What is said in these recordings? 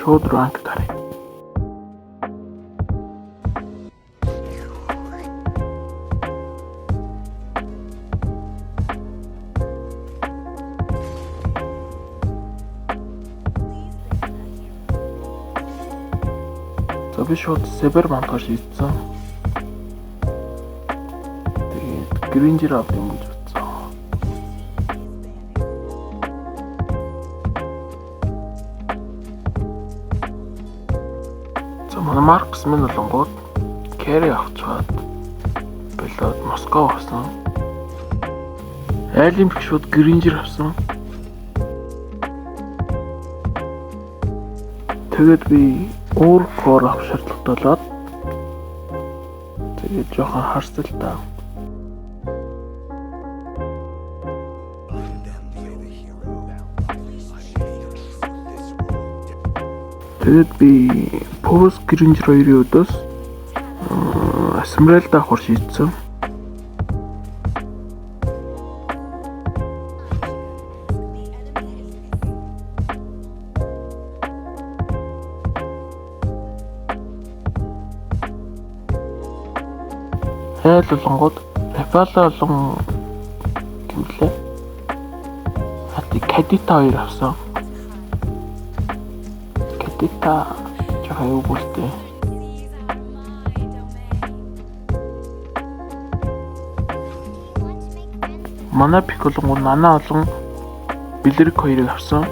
Шууд ранк тарай. За би шууд Сибер монтаж хийсэн. Тэгээд Гринжер авт юм гэж бодсон. За манай Маркс минь болонгууд Кэри авчаад болоод Москва авсан. Айлимх шууд Гринжер авсан. Тэгээд би өөр кор авах шаардлагатай болоод тэгээд жоохон харсалтай. Тэгээд би пост Гринжер 2-ын өдөөс Асмралд авах шийдсэн. Айл болонгууд Рефала болон гэмлээ. Хати Кадита 2 авсан. Кадита жоо юу болтой. Манай пик болонгууд Нана болон Бэлэрэг 2-ыг авсан.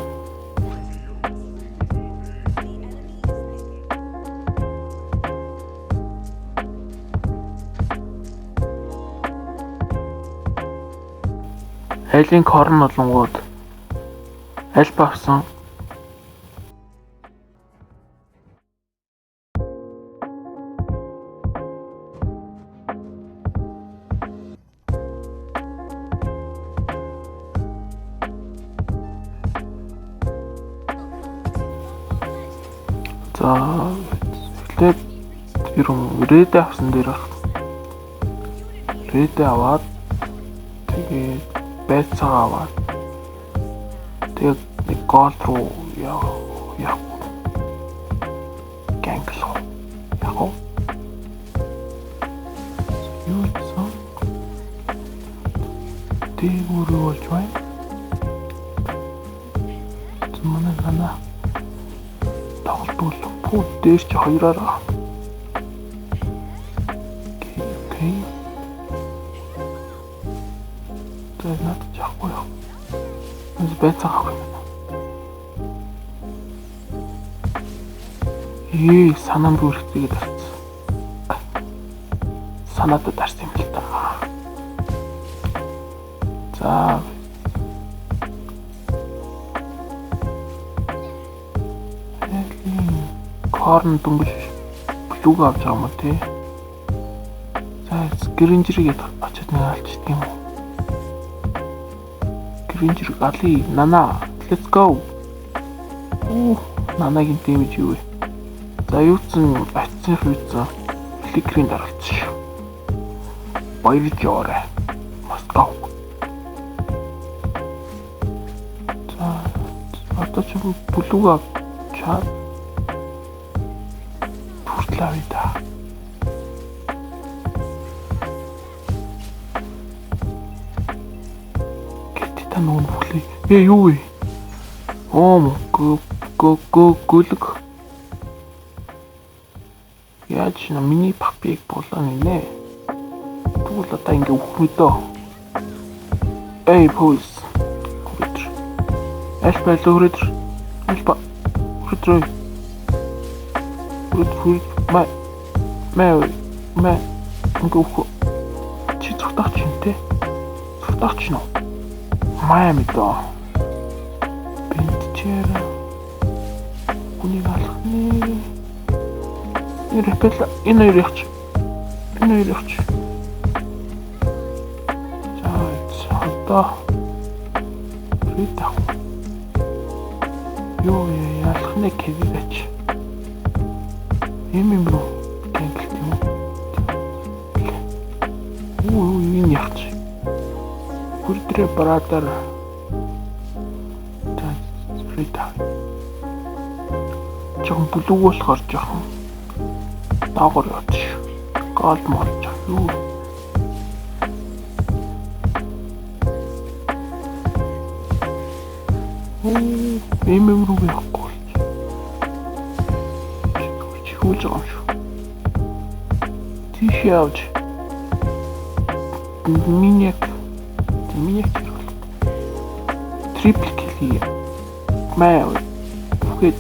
Айлын корн болонгууд Альпа авсан. За эхлээд тэр Red авсан дээр Red аваад тэгээд байцаа аваад тэгээд нэг гол руу явах гэнглоо яг юу гэсэн тэгүр болж байна. Манай Нана тоглолт пүү дээр ч хоёроо окей тэгээд над жахгүй яа. Эс байцаа авах юм. Санаанд үргэлжлэгээд авчихсан. Санаатад дарсан юм л та. За корн дүнгийн блуг авч байгаа юм тий. За Гринжерийг очоод нэг алчдаг юм уу? Гринжер али Нана let's go. Нанагийн дэмэж юу вэ? За юуцсан атсан хүйцэн фликрийн даралцсан шүү. Баярлж яваарай. Москва. За одоо ч блуг авчаад Лавида. Кэтта нүүн бүлээ. Юу вэ? Гөлөг. Яаж на миний папиг болон нэ. Тэгвэл одоо ингэ өхмөдөө. Пойс. Альпа лөрөд. Альпа. Хөтрөө. Мэ гоо чи цогтах чинь те цогтах чинь уу Майами доо бинтчээр үнийг алхны энэ ирэх за одоо ритах ёо ялхны кэвэч юм бро гэнгэлт юм уу энэ яач хүрдрэ братар та рита жоохон бүлэг болохоор жоохон доогор яваад шүү. Голд молж юу. Эмэм рүү явахгүй. Чиглэж байгаа юм шүү. Тийш явж. Миньяк трипл килл. Маа. Духед.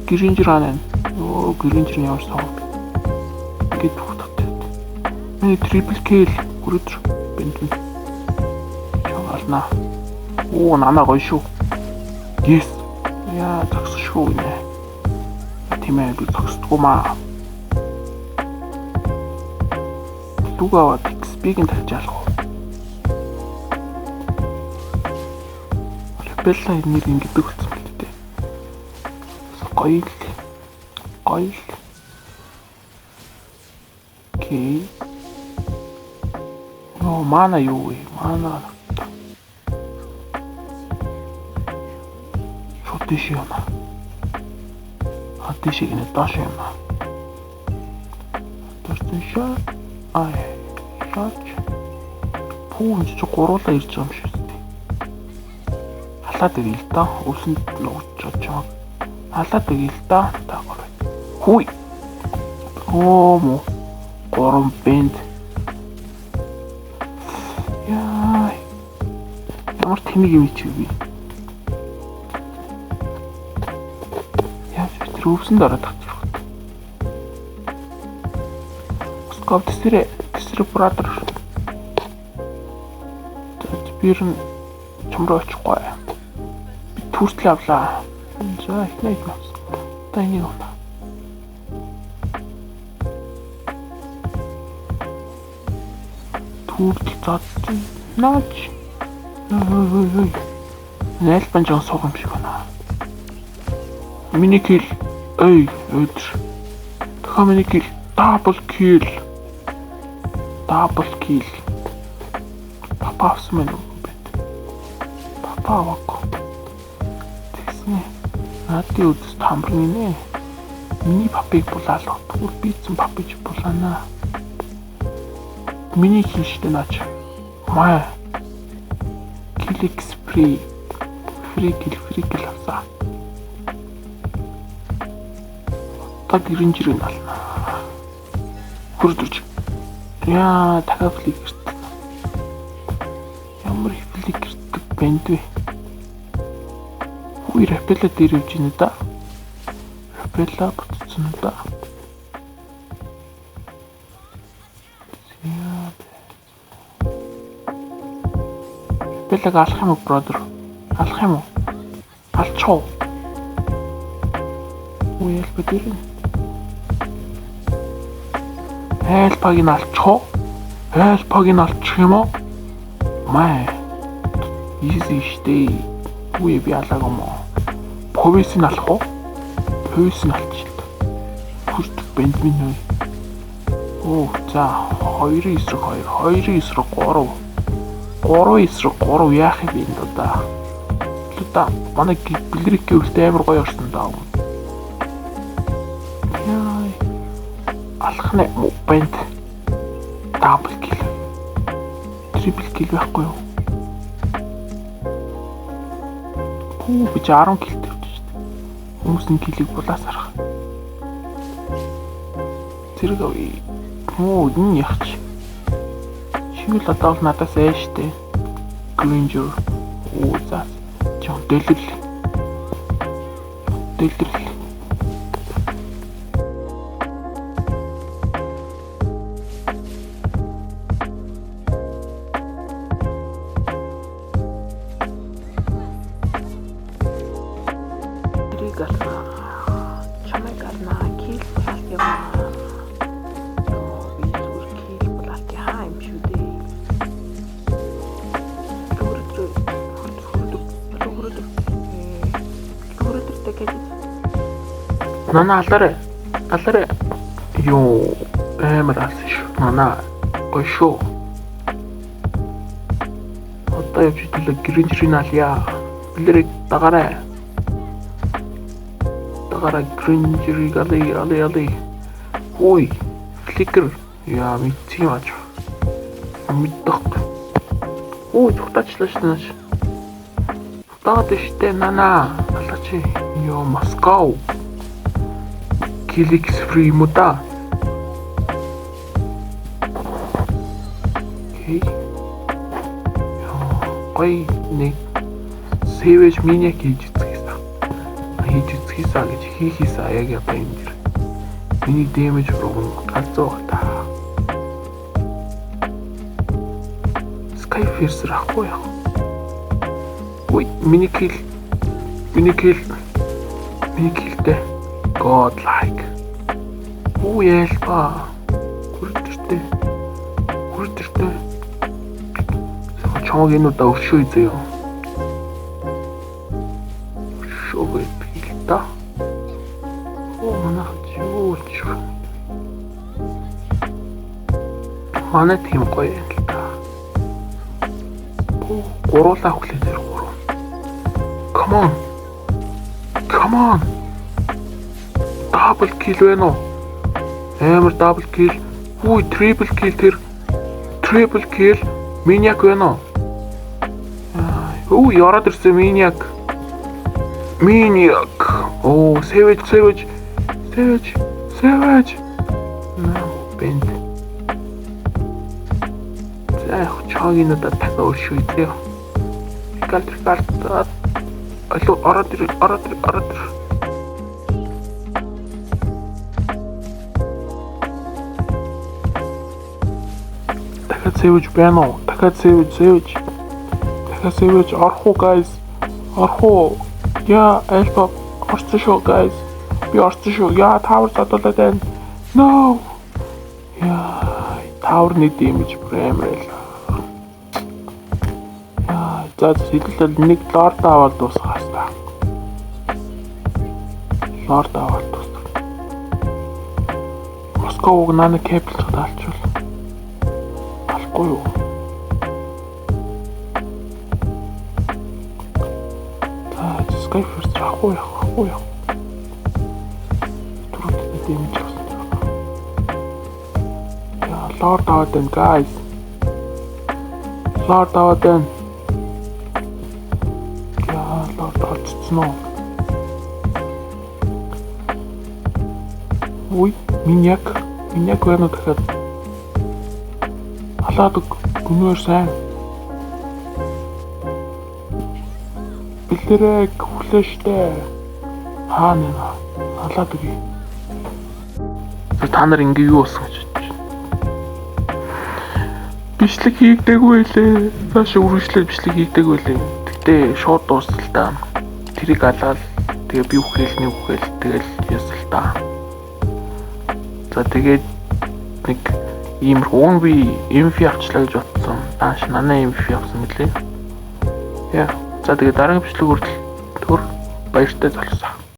Гэринжэр анаа. Оо, гэринжэр ямар сав. Ингээд тухтай. Миний трипл килл хүрэж бэнтэн. Чагална. Оо, нана гоё шүү. Yes. Яа, зогсохгүй нэ. Тимээ би зогсдгүй маа. Дугаваад XP-ийн тавьж алах уу? Белла нэр ингэдэг болсон юм л дээ. Гоё. Окей. Ноо мана юу вэ? Мана. Шот юм. Хатишиг нэ доош юм. Төрсөн шаа. Шаач. Пүүн ч гуруулаа ирж байгаа юм шүү дээ. Халаад ирэл та. Өсөнд нууцж чаа. Халаад ирэл та. Тагор. Хүй. Оо. Гором бэнд. Яа. Ямар тэмиг юм чи би. Яа, тэр өвсөн дараа татчих. Скоп тэсрэ братер. Тэр чамруу очихгүй. Би түртэл авлаа. За их найд нас. Та энийг авлаа. Түртэл зад наач. Нэлбэн жоо суух юм шиг байна. Миний кил. Өдөр. Тохоо миний кил. Double kill. Папа авсан мэн үү? Папа аваагүй. Тэгснэ. Наадын үдэс тамрын нэ. Миний папыг булаалах. Түр бийцэн папыг булаана. Миний хийштэй наач. Маа. Киликс фри кил авсаа. Таг гэринжрэг ална. Хүрдэж. Яа, дахиад флик ирсэн. Ямар их флик ирдэг бэнд вэ? Хүй рапела дээр явж байна да. Рапела бүтцэн да. Рапелаг алах юм уу, brother? Алах юм уу? Алчоо. Үйл бэдэр. Хайлпаг нь алчих юм уу? Маа. Easy штэ. Үе би алаг юм уу? Повис нь алах уу? Повис нь алчихлаа. Хүрт бензин үү? Оо, за 2 эсрэг 3 яах юм бэ да? Лута манай бэлрик гэвэлтэй амар гоё орсон даа. Алхнаа бэнд дабл кил. Трипл кил байхгүй юу? Би 10 килтэй явж шүү дээ. Хүмүүсийн килийг булаас харах. Зэрэг авъя. Энэ яах чи? Шигэл одоо л надаас ээштэй. Гринжер. Оо за. Чон дэлгэл. Нана алаарэ. Юу амар алсан шүү. Нана гоё шүү. Одоо явж идэв гэринжрийн альяа. Билэрийг дагаарай. Дагаарай Гринжерийг алий. Ой, фликер. Яа, мэдсэн юм ааж. Мэддэг. Ой, цухтаачлаа шнаш. Цухтаад штэ нана. Алачи. Йоо, Москва. Киликс фри юм уу та? Окей. Ой, нэг сэвэж миньяк хийж үзчихсэн. Хийж үзчихсэн гэж хийхээсээ яг яа юм дэр. Миний дэмэж руу галзуу та. Skyfiercer ахгүй яа. Ой, миний килтэй. Godlike. Уу ялпа. Хүрдэртэй. Чамаг энэ удаа өршөө зөө. Өршөө бил та. Оо манайх жуулч. Манай тийм гоё юм л та. Оо гуруулаа хүлээ тэр гурав. Come on. Double kill байна уу? Амар double kill. Үй triple kill тэр. Triple kill. Миньяк байна уу? Үй ороод ирсэн миньяк. Оо, savage. Бэнд. За чагийн удаа дахиад өршөө идэх. Галт. Алуу ороод ир. Дахиад savage байна уу? Дахиад savage орох уу guys? Яа, альфа орсон шүү guys. Би орсон шүү. Яа, tower задуулаад байна. No. Яа, tower-ны damage прэмрэл. Яа, за хэлбэл нэг lord аваад дуусгах хэрэгтэй. Москвог нана кэплж даалчвал. Алгүй юу? Skyfiercer ахгүй яах. Түрүүнд дэмж авсан. Яа, Lord аваад байна, guys. Lord очсон уу? Ой, миньяк байна уу дахиад? Халаад гүнээр сайн. Билэрэг хүлээштэй. Хаана халаад үгүй. Та нар ингээ юу болсон гэж бодчих. Бичлэг хийгдэггүй лээ. Цааш үргэлжлээд бичлэг хийгдэггүй лээ. Гэтэ шууд дуусал та. Тэрийг алаад тэгээ би үхэл тэгэл ясал та. За тэгээд нэг иймэрхүү би MF авчлаа гэж бодсон. Тааш нанаа MF авсан мөлий. Яа. За тэгээд дараагийн бичлэг хүртэл баяртай залсаа.